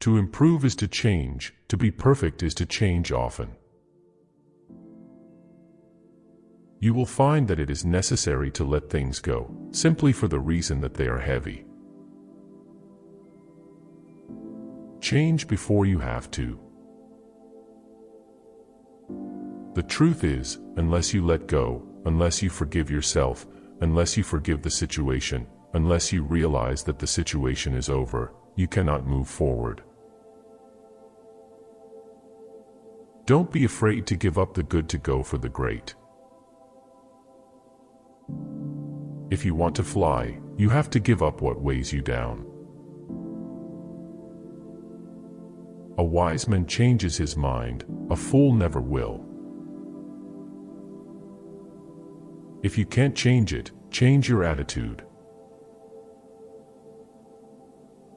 To improve is to change, to be perfect is to change often. You will find that it is necessary to let things go, simply for the reason that they are heavy. Change before you have to. The truth is, unless you let go, unless you forgive yourself, unless you forgive the situation, unless you realize that the situation is over, you cannot move forward. Don't be afraid to give up the good to go for the great. If you want to fly, you have to give up what weighs you down. A wise man changes his mind, a fool never will. If you can't change it, change your attitude.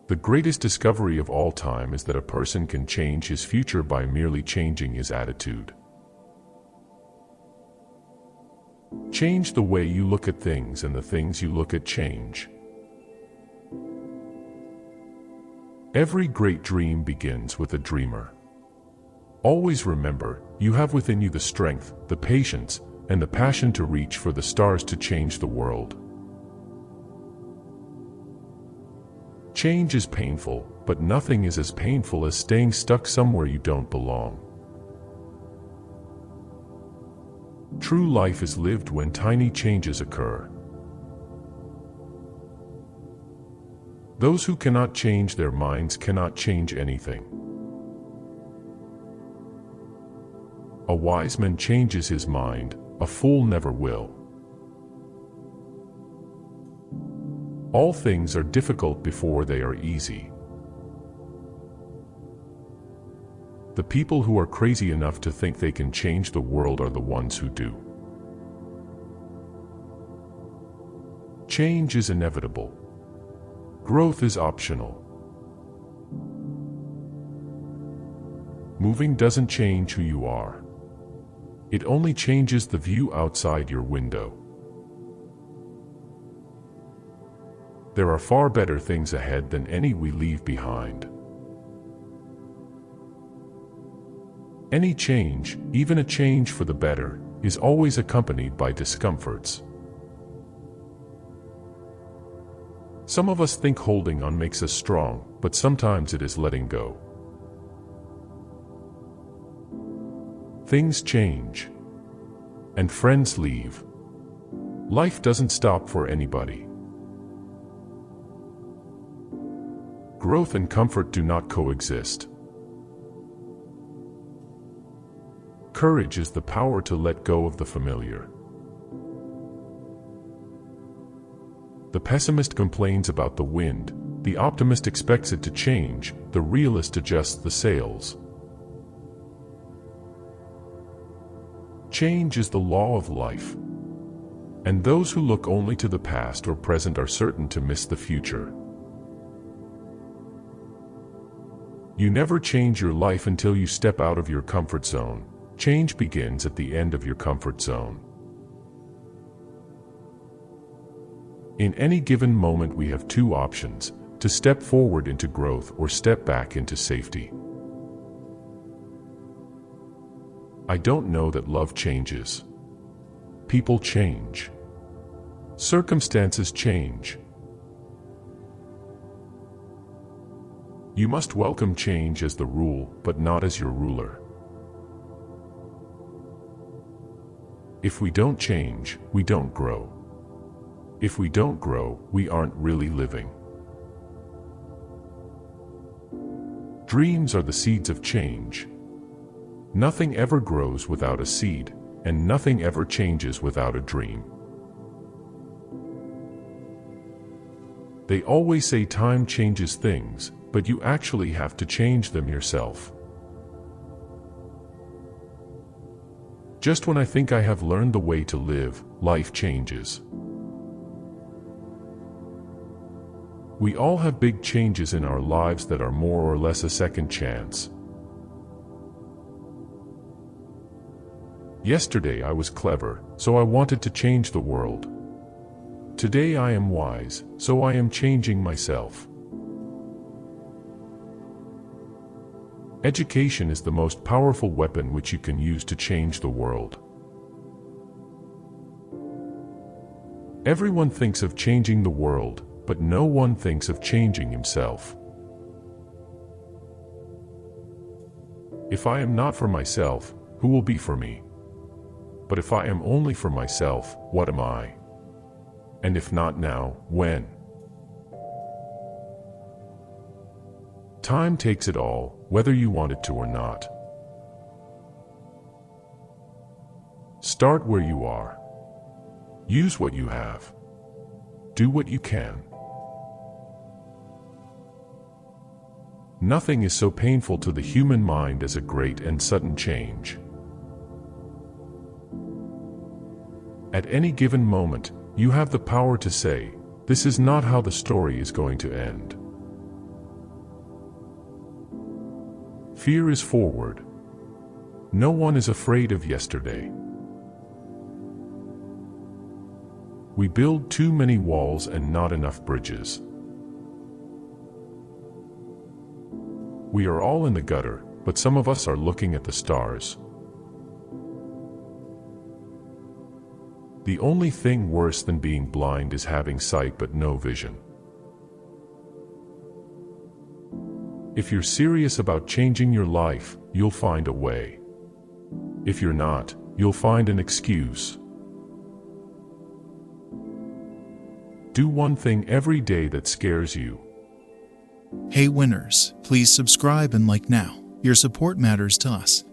The greatest discovery of all time is that a person can change his future by merely changing his attitude. Change the way you look at things, and the things you look at change. Every great dream begins with a dreamer. Always remember, you have within you the strength, the patience, and the passion to reach for the stars to change the world. Change is painful, but nothing is as painful as staying stuck somewhere you don't belong. True life is lived when tiny changes occur. Those who cannot change their minds cannot change anything. A wise man changes his mind, a fool never will. All things are difficult before they are easy. The people who are crazy enough to think they can change the world are the ones who do. Change is inevitable. Growth is optional. Moving doesn't change who you are. It only changes the view outside your window. There are far better things ahead than any we leave behind. Any change, even a change for the better, is always accompanied by discomforts. Some of us think holding on makes us strong, but sometimes it is letting go. Things change. And friends leave. Life doesn't stop for anybody. Growth and comfort do not coexist. Courage is the power to let go of the familiar. The pessimist complains about the wind, the optimist expects it to change, the realist adjusts the sails. Change is the law of life. And those who look only to the past or present are certain to miss the future. You never change your life until you step out of your comfort zone. Change begins at the end of your comfort zone. In any given moment we have two options: to step forward into growth or step back into safety. I don't know that love changes. People change. Circumstances change. You must welcome change as the rule, but not as your ruler. If we don't change, we don't grow. If we don't grow, we aren't really living. Dreams are the seeds of change. Nothing ever grows without a seed, and nothing ever changes without a dream. They always say time changes things, but you actually have to change them yourself. Just when I think I have learned the way to live, life changes. We all have big changes in our lives that are more or less a second chance. Yesterday I was clever, so I wanted to change the world. Today I am wise, so I am changing myself. Education is the most powerful weapon which you can use to change the world. Everyone thinks of changing the world, but no one thinks of changing himself. If I am not for myself, who will be for me? But if I am only for myself, what am I? And if not now, when? Time takes it all, whether you want it to or not. Start where you are. Use what you have. Do what you can. Nothing is so painful to the human mind as a great and sudden change. At any given moment, you have the power to say, "This is not how the story is going to end." Fear is forward. No one is afraid of yesterday. We build too many walls and not enough bridges. We are all in the gutter, but some of us are looking at the stars. The only thing worse than being blind is having sight but no vision. If you're serious about changing your life, you'll find a way. If you're not, you'll find an excuse. Do one thing every day that scares you. Hey winners, please subscribe and like now. Your support matters to us.